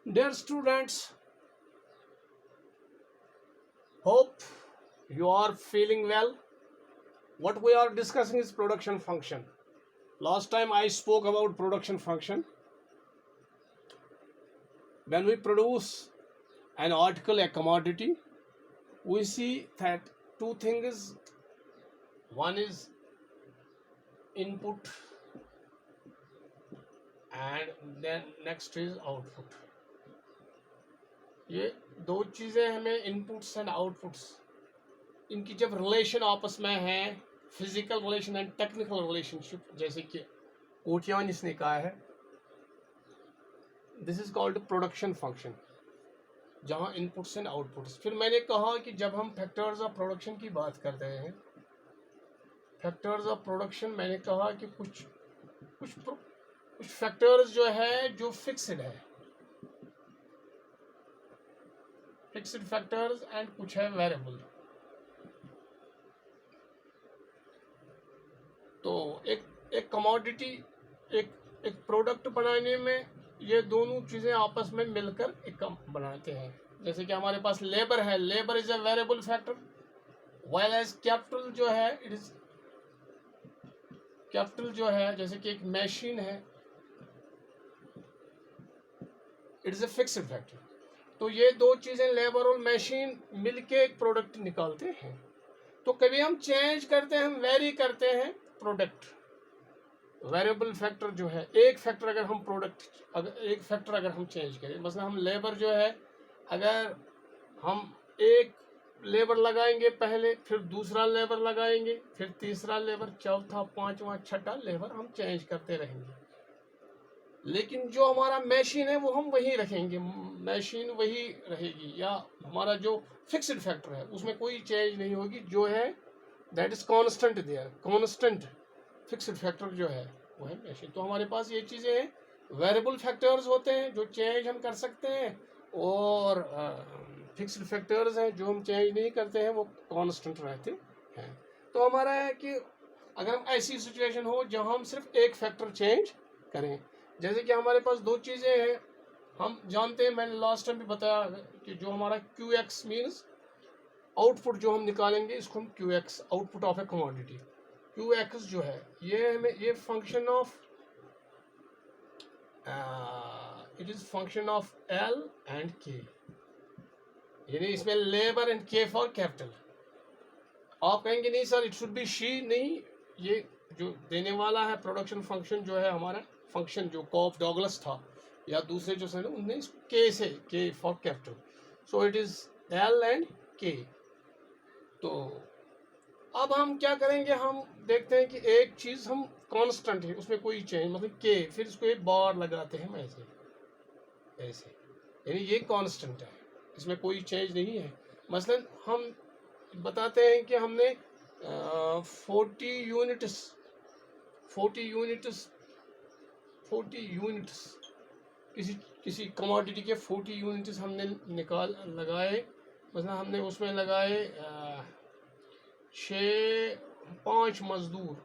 Dear students, hope you are feeling well. What we are discussing is production function. Last time I spoke about production function. When we produce an article, a commodity, we see that two things. One is input and then next is output. ये दो चीज़ें हमें inputs and outputs इनकी जब relation आपस में है, physical relation and technical relationship, जैसे कि कोटियानिस ने कहा है, this is called production function, जहां इनपुट्स एंड आउटपुट्स। फिर मैंने कहा कि जब हम फैक्टर्स ऑफ प्रोडक्शन की बात करते हैं, फैक्टर्स ऑफ प्रोडक्शन, मैंने कहा कि कुछ फैक्टर्स जो है जो फिक्स्ड है, फिक्स्ड फैक्टर्स, एंड कुछ है वेरिएबल। तो एक कमोडिटी, एक प्रोडक्ट बनाने में ये दोनों चीज़ें आपस में मिलकर एक बनाते हैं। जैसे कि हमारे पास लेबर है, labour is a variable factor, while as capital जो है, इट इज कैपिटल जो है, जैसे कि एक मशीन है, it is a fixed factor. तो ये दो चीज़ें, लेबर और मशीन, मिलके एक प्रोडक्ट निकालते हैं। तो कभी हम चेंज करते हैं, हम वेरी करते हैं प्रोडक्ट। वेरिएबल फैक्टर जो है, एक फैक्टर अगर हम चेंज करें, मतलब हम लेबर जो है, अगर हम एक लेबर लगाएंगे पहले, फिर दूसरा लेबर लगाएंगे, फिर तीसरा लेबर, चौथा, पांचवा, छठा लेबर हम चेंज करते रहेंगे। लेकिन जो हमारा मशीन है वो हम वही रखेंगे, मशीन वही रहेगी, या हमारा जो फिक्स्ड फैक्टर है उसमें कोई चेंज नहीं होगी, जो है that is constant there, constant fixed factor जो है वो है मशीन। तो हमारे पास ये चीज़ें हैं, वेरिएबल फैक्टर्स होते हैं जो चेंज हम कर सकते हैं, और फिक्स्ड फैक्टर्स हैं जो हम चेंज नहीं करते हैं, वो कांस्टेंट रहते हैं। तो हमारा है कि अगर हम ऐसी सिचुएशन हो जहां हम सिर्फ एक फैक्टर चेंज करें, जैसे कि हमारे पास दो चीज़ें हैं, हम जानते हैं, मैंने लास्ट टाइम भी बताया कि जो हमारा क्यू एक्स मीन्स आउटपुट जो हम निकालेंगे, इसको हम Q x, output of A commodity, Q x जो है, ये हमें, ये function of, it is function of L and के, यानी इसमें लेबर एंड के फॉर कैपिटल। आप कहेंगे नहीं sir it should be she, नहीं, ये जो देने वाला है प्रोडक्शन फंक्शन जो है, हमारा फंक्शन जो कॉफ डॉगलस था या दूसरे जो सर, उनने के से, के for capital, so it is L and के। तो अब हम क्या करेंगे, हम देखते हैं कि एक चीज़ हम कांस्टेंट है, उसमें कोई चेंज, मतलब के, फिर इसको एक बार लगाते हैं हम ऐसे ऐसे, यानी ये कांस्टेंट है, इसमें कोई चेंज नहीं है। मसलन हम बताते हैं कि हमने 40 यूनिट्स किसी कमोडिटी के 40 यूनिट्स हमने लगाए, मतलब हमने उसमें लगाए 5 मजदूर,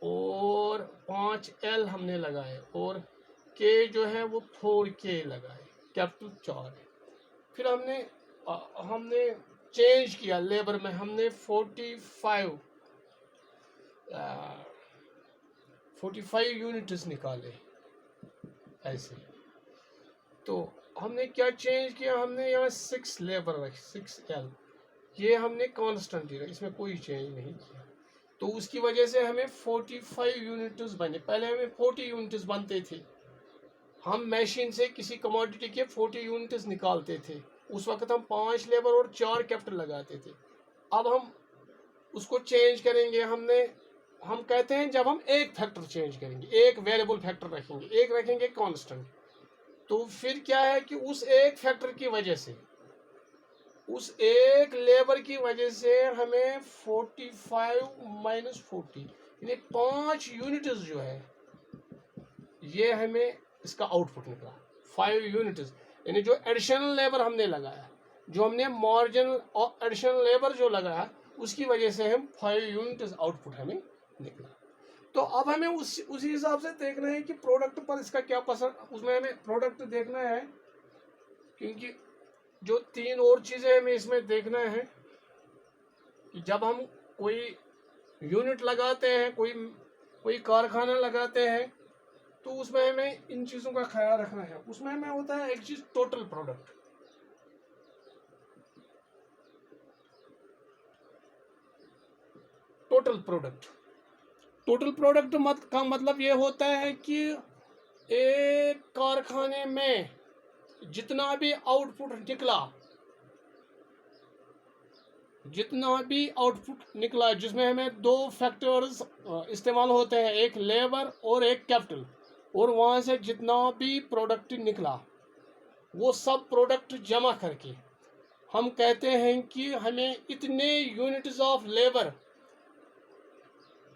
और 5 एल हमने लगाए, और के जो है वो 4 के लगाए, कैपिटल 4 है। फिर हमने चेंज किया लेबर में, हमने 45 यूनिट्स निकाले ऐसे। तो हमने क्या चेंज किया, हमने यहाँ 6 लेबर रखी, 6 एल, ये हमने कांस्टेंट ही रखा, इसमें कोई चेंज नहीं किया। तो उसकी वजह से हमें 45 यूनिट्स बने। पहले हमें 40 यूनिट्स बनते थे, हम मशीन से किसी कमोडिटी के 40 यूनिट्स निकालते थे, उस वक्त हम 5 लेबर और 4 कैपिटल लगाते थे। अब हम उसको चेंज करेंगे, हम कहते हैं जब हम एक फैक्टर चेंज करेंगे, एक वेरिएबल फैक्टर रखेंगे, एक रखेंगे कांस्टेंट, तो फिर क्या है कि उस एक फैक्टर की वजह से, उस एक लेबर की वजह से हमें 45 माइनस 40, यानी 5 यूनिट्स जो है, ये हमें इसका आउटपुट निकला 5 यूनिट्स, यानी जो एडिशनल लेबर हमने लगाया, जो हमने मार्जिनल और एडिशनल लेबर जो लगाया, उसकी वजह से हम 5 यूनिट्स आउटपुट हमें निकला। तो अब हमें उसी हिसाब से देखना है कि प्रोडक्ट पर इसका क्या पसंद, उसमें हमें प्रोडक्ट देखना है क्योंकि जो तीन और चीज़ें हमें इसमें देखना है कि जब हम कोई यूनिट लगाते हैं, कोई कोई कारखाना लगाते हैं, तो उसमें हमें इन चीज़ों का ख्याल रखना है। उसमें हमें होता है एक चीज़ टोटल प्रोडक्ट। टोटल प्रोडक्ट का मतलब ये होता है कि एक कारखाने में जितना भी आउटपुट निकला, जिसमें हमें दो फैक्टर्स इस्तेमाल होते हैं, एक लेबर और एक कैपिटल, और वहाँ से जितना भी प्रोडक्ट निकला वो सब प्रोडक्ट जमा करके हम कहते हैं कि हमें इतने यूनिट्स ऑफ लेबर,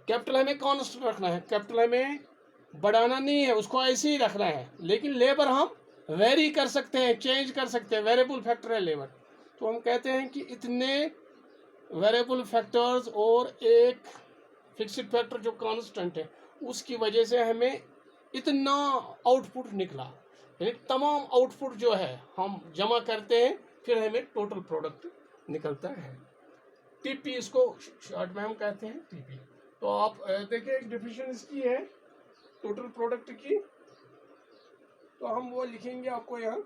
कैपिटल हमें कांस्टेंट रखना है, कैपिटल हमें बढ़ाना नहीं है, उसको ऐसे ही रखना है, लेकिन लेबर हम वेरी कर सकते हैं, चेंज कर सकते हैं, वेरिएबल फैक्टर है लेबर। तो हम कहते हैं कि इतने वेरिएबल फैक्टर्स और एक फिक्स्ड फैक्टर जो कांस्टेंट है, उसकी वजह से हमें इतना आउटपुट निकला। यानी तमाम आउटपुट जो है हम जमा करते हैं, फिर हमें टोटल प्रोडक्ट निकलता है। टीपी इसको शॉर्ट में हम कहते हैं टीपी। तो आप देखिए एक डिफिनेशन इसकी है टोटल प्रोडक्ट की, तो हम वो लिखेंगे आपको यहाँ।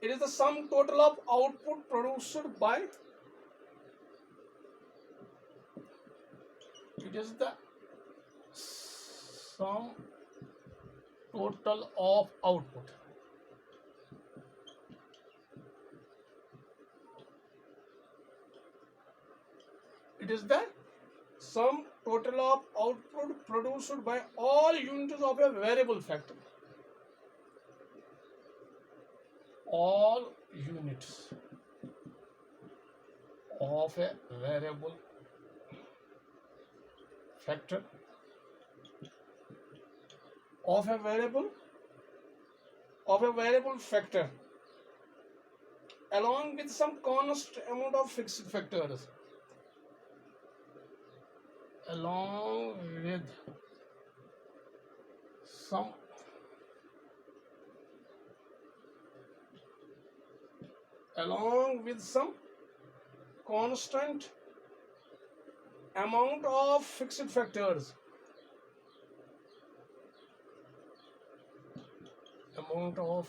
It is the sum total of output produced by, it is the sum total of output. It is the sum total of output produced by all units of a variable factor. All units of a variable factor of a variable factor along with some constant amount of fixed factors, along with some constant amount of fixed factors, amount of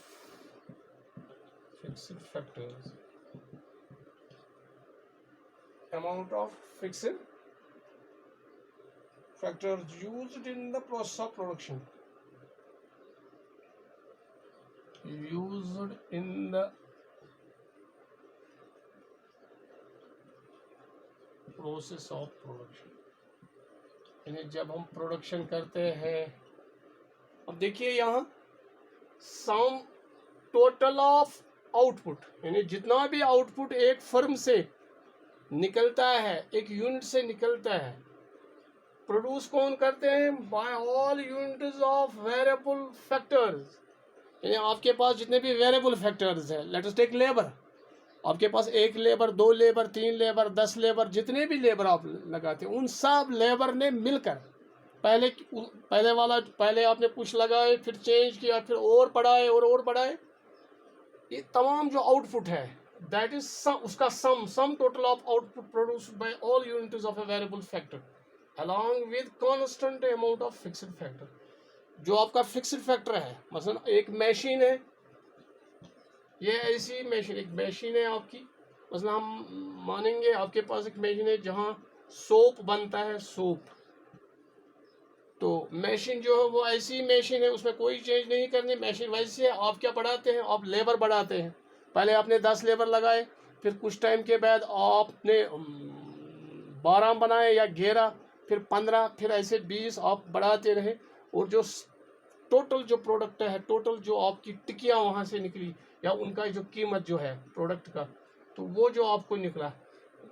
fixed factors, amount of fixed factors used in the process of production, used in the process of production. यानी जब हम production करते हैं, अब देखिए यहाँ sum total of output, यानी जितना भी आउटपुट एक फर्म से निकलता है, एक यूनिट से निकलता है, प्रोड्यूस कौन करते हैं? By all units of variable factors. यानी आपके पास जितने भी वेरिएबल फैक्टर्स हैं, लेट अस टेक लेबर, आपके पास एक लेबर, दो लेबर, तीन लेबर, 10 लेबर, जितने भी लेबर आप लगाते हैं, उन सब लेबर ने मिलकर पहले आपने कुछ लगाए, फिर चेंज किया, फिर और बढ़ाए, ये तमाम जो आउटपुट है दैट इज उसका sum total of output produced by all units of a variable factor along with constant amount of fixed factor. जो आपका फिक्स्ड फैक्टर है, मसलन एक मशीन है, ये ऐसी मशीन, एक मशीन है आपकी, मतलब हम मानेंगे आपके पास एक मशीन है जहाँ सोप बनता है, सोप। तो मशीन जो है वो ऐसी मशीन है, उसमें कोई चेंज नहीं करनी, मशीन वैसी है। आप क्या बढ़ाते हैं? आप लेबर बढ़ाते हैं। पहले आपने 10 लेबर लगाए, फिर कुछ टाइम के बाद आपने 12 बनाए या 11, फिर 15, फिर ऐसे 20 आप बढ़ाते रहे, और जो टोटल जो प्रोडक्ट है, टोटल जो आपकी टिकियाँ वहाँ से निकली, या उनका जो कीमत जो है प्रोडक्ट का, तो वो जो आपको निकला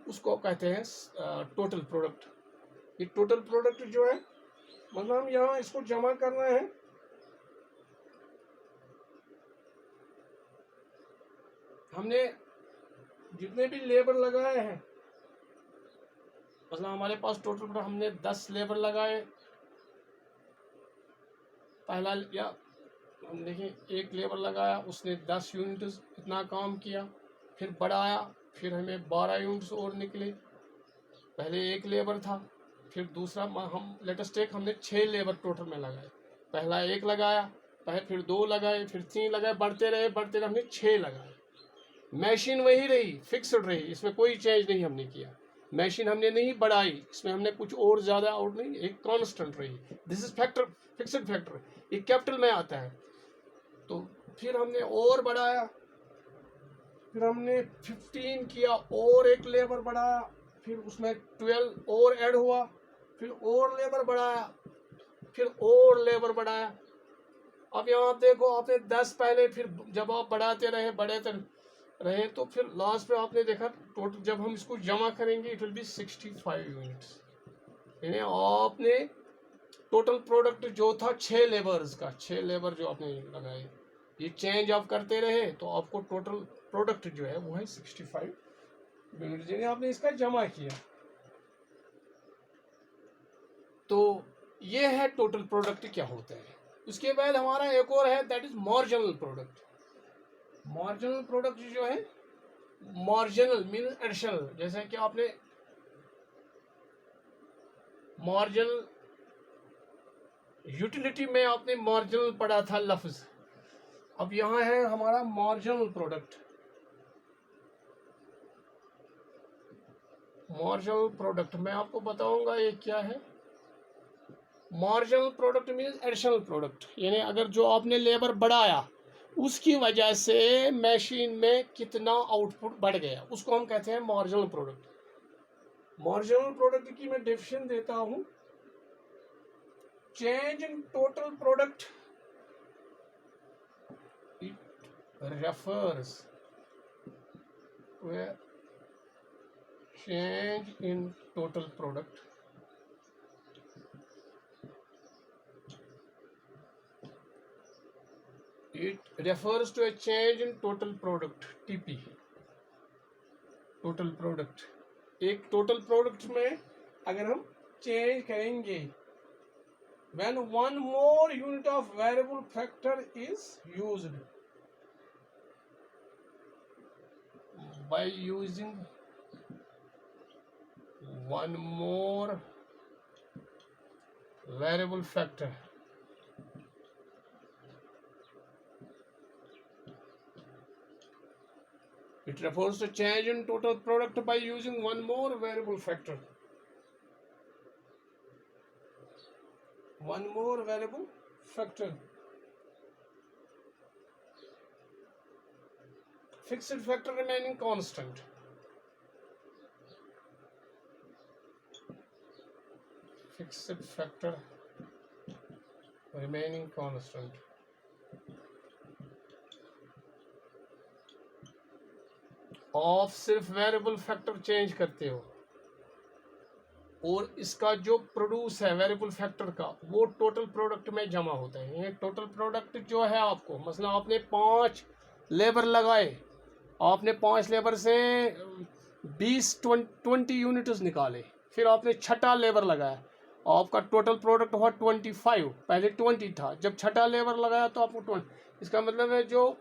उसको कहते हैं टोटल प्रोडक्ट। ये टोटल प्रोडक्ट जो है, मतलब हम यहाँ इसको जमा करना है, हमने जितने भी लेबर लगाए हैं, मतलब हमारे पास टोटल हमने 10 लेबर लगाए, पहला या हम देखें, एक लेबर लगाया, उसने 10 यूनिट्स इतना काम किया, फिर बढ़ाया, फिर हमें 12 यूनिट्स और निकले। पहले एक लेबर था, फिर दूसरा हम लेटेस्ट टेक हमने 6 लेबर टोटल में लगाए। पहला एक लगाया, पहले फिर 2 लगाए, फिर 3 लगाए, बढ़ते रहे हमने 6 लगाए। मशीन वही रही, फिक्स्ड रही, इसमें कोई चेंज नहीं हमने किया। मशीन हमने नहीं बढ़ाई, इसमें हमने कुछ और ज़्यादा और नहीं, एक कांस्टेंट रही। This is factor, fixed factor, ये कैपिटल में आता है। तो फिर हमने और बढ़ाया, फिर हमने 15 किया, और एक लेबर बढ़ाया, फिर उसमें 12 और ऐड हुआ, फिर और लेबर बढ़ाया, फिर और लेबर बढ़ाया। अब यहाँ आप देखो, आपने 10 पहले, फिर जब आप बढ़ाते रहे तो फिर लास्ट में आपने देखा टोटल, जब हम इसको जमा करेंगे इट विल बी 65 यूनिट्स। यानी आपने टोटल प्रोडक्ट जो था 6 लेबर्स का, 6 लेबर जो आपने लगाए, ये चेंज आप करते रहे तो आपको टोटल प्रोडक्ट जो है वो है 65 यूनिट, यानी आपने इसका जमा किया। तो ये है टोटल प्रोडक्ट क्या होता है। उसके बाद हमारा एक और है, that is marginal product. Marginal product जो है, मार्जिनल मीन एडिशनल, जैसे कि आपने मार्जिनल यूटिलिटी में आपने मार्जिनल पढ़ा था लफ्ज। अब यहाँ है हमारा मार्जिनल प्रोडक्ट। मार्जिनल प्रोडक्ट मैं आपको बताऊंगा ये क्या है। Marginal product means additional product, यानी अगर जो आपने लेबर बढ़ाया उसकी वजह से मशीन में कितना आउटपुट बढ़ गया, उसको हम कहते हैं मार्जिनल प्रोडक्ट। मार्जिनल प्रोडक्ट की मैं डेफिनेशन देता हूं, change in total product, it refers to a change in total product it refers to a change in total product, TP, total product। एक total product में अगर हम चेंज करेंगे, when one more unit of variable factor is used, by using one more variable factor, it refers to change in total product by using one more variable factor, one more variable factor। Fixed factor remaining constant, fixed factor remaining constant। आप सिर्फ variable factor change करते हो और इसका जो produce है variable factor का वो टोटल प्रोडक्ट में जमा होता है। ये टोटल प्रोडक्ट जो है आपको, मसला आपने 5 लेबर लगाए, आपने 5 लेबर से 20 यूनिट्स निकाले, फिर आपने छठा लेबर लगाया, आपका टोटल प्रोडक्ट हुआ 25। पहले 20 था, जब छठा लेबर लगाया तो आपको 20। इसका मतलब है जो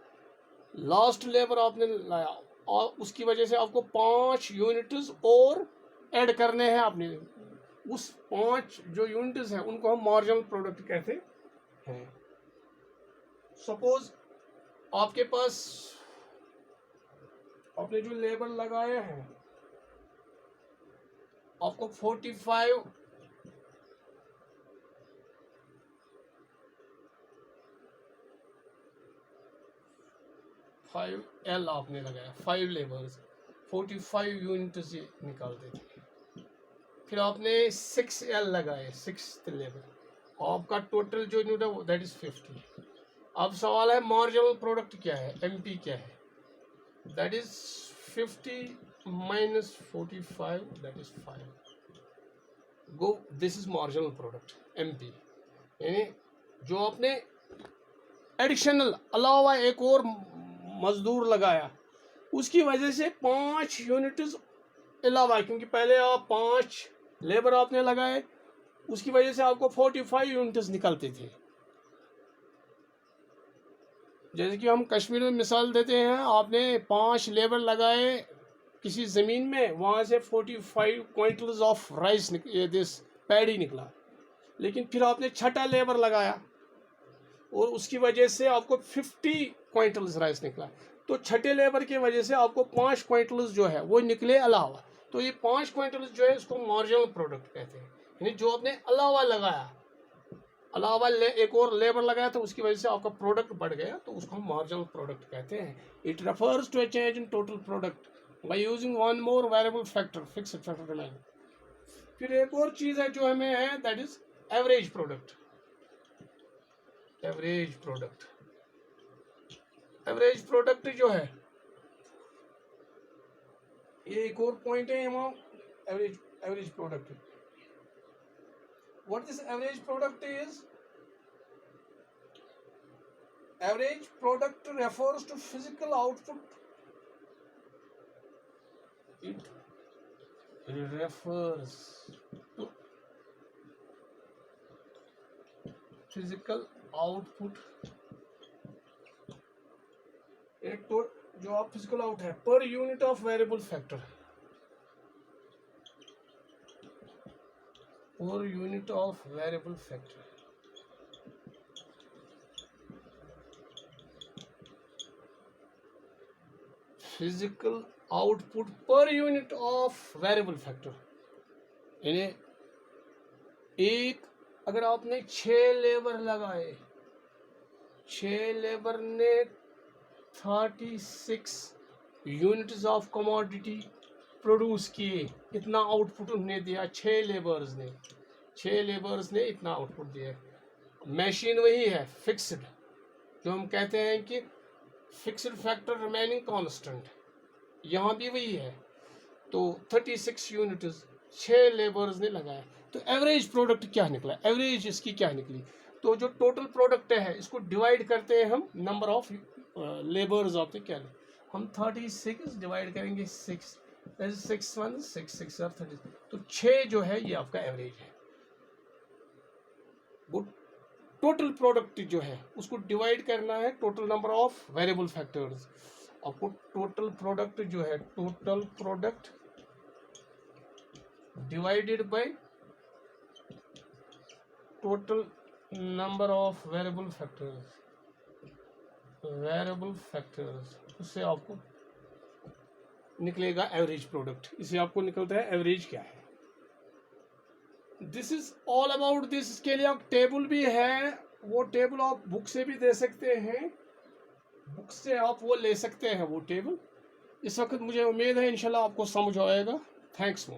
लास्ट लेबर आपने लाया और उसकी वजह से आपको 5 यूनिट्स और ऐड करने हैं आपने, उस 5 जो यूनिट्स हैं उनको हम मार्जिनल प्रोडक्ट कहते हैं। सपोज आपके पास आपने जो लेबर लगाए हैं, आपको 45 5L आपने लगाया, 5 लेबर्स 45 यूनिट्स ये निकालते थे। फिर आपने 6L लगाए, 6th लेबर, आपका टोटल जो यूनिट है दैट इज 50। अब सवाल है मार्जिनल प्रोडक्ट क्या है, MP क्या है, that is 50 minus 45 that is 5। Go, this is marginal product MP। यानी जो आपने एडिशनल अलावा एक और मजदूर लगाया उसकी वजह से 5 यूनिट्स अलावा, क्योंकि पहले आप 5 लेबर आपने लगाए उसकी वजह से आपको 45 यूनिट्स निकलते थे। जैसे कि हम कश्मीर में मिसाल देते हैं, आपने 5 लेबर लगाए किसी ज़मीन में, वहाँ से 45 quintals of rice this paddy निकला, लेकिन फिर आपने छठा लेबर लगाया और उसकी वजह से आपको 50 क्विंटल्स राइस निकला, तो छठे लेबर की वजह से आपको 5 क्विंटल्स जो है वो निकले अलावा। तो ये 5 क्विंटल्स जो है इसको मार्जिनल प्रोडक्ट कहते हैं, यानी जो आपने अलावा लगाया, अलावा एक और लेबर लगाया तो उसकी वजह से आपका प्रोडक्ट बढ़ गया, तो उसको हम मार्जिनल प्रोडक्ट कहते हैं। It refers to a change in total product by using one more variable factor, fixed factor remaining. फिर एक और चीज़ है जो हमें है, that is average product. Average product, average product जो है ये एक और पॉइंट है यहाँ, average product. What this average product is? Average product refers to physical output, it refers to physical output, एक तो जो आप फिजिकल आउट है per unit of variable factor, per unit of variable factor. Physical output per unit of variable factor, यानी एक अगर आपने 6 labour लगाए, 6 लेबर ने 36 यूनिट्स ऑफ कमोडिटी प्रोड्यूस किए, इतना आउटपुट उन्हें दिया, 6 लेबर्स ने इतना आउटपुट दिया। मशीन वही है फिक्स्ड, जो हम कहते हैं कि फिक्स्ड फैक्टर रिमेनिंग कांस्टेंट, यहाँ भी वही है। तो 36 यूनिट्स 6 लेबर्स ने लगाया, तो एवरेज प्रोडक्ट क्या निकला, एवरेज इसकी क्या निकली? तो जो टोटल प्रोडक्ट है इसको डिवाइड करते हैं हम number of labours of the क्या, हम 36 डिवाइड करेंगे 6, 6 1 6 6 और 30, तो 6 जो है ये आपका एवरेज है। वो टोटल प्रोडक्ट जो है उसको डिवाइड करना है total number of variable factors. आपको टोटल प्रोडक्ट जो है, total product divided by total number of variable factors, उससे आपको निकलेगा एवरेज प्रोडक्ट। इसे आपको निकलता है एवरेज क्या है। This is all about this. इसके लिए आप टेबल भी है, वो टेबल आप बुक से भी दे सकते हैं, बुक से आप वो ले सकते हैं वो टेबल। इस वक्त मुझे उम्मीद है इंशाल्लाह आपको समझ आएगा। थैंक्स।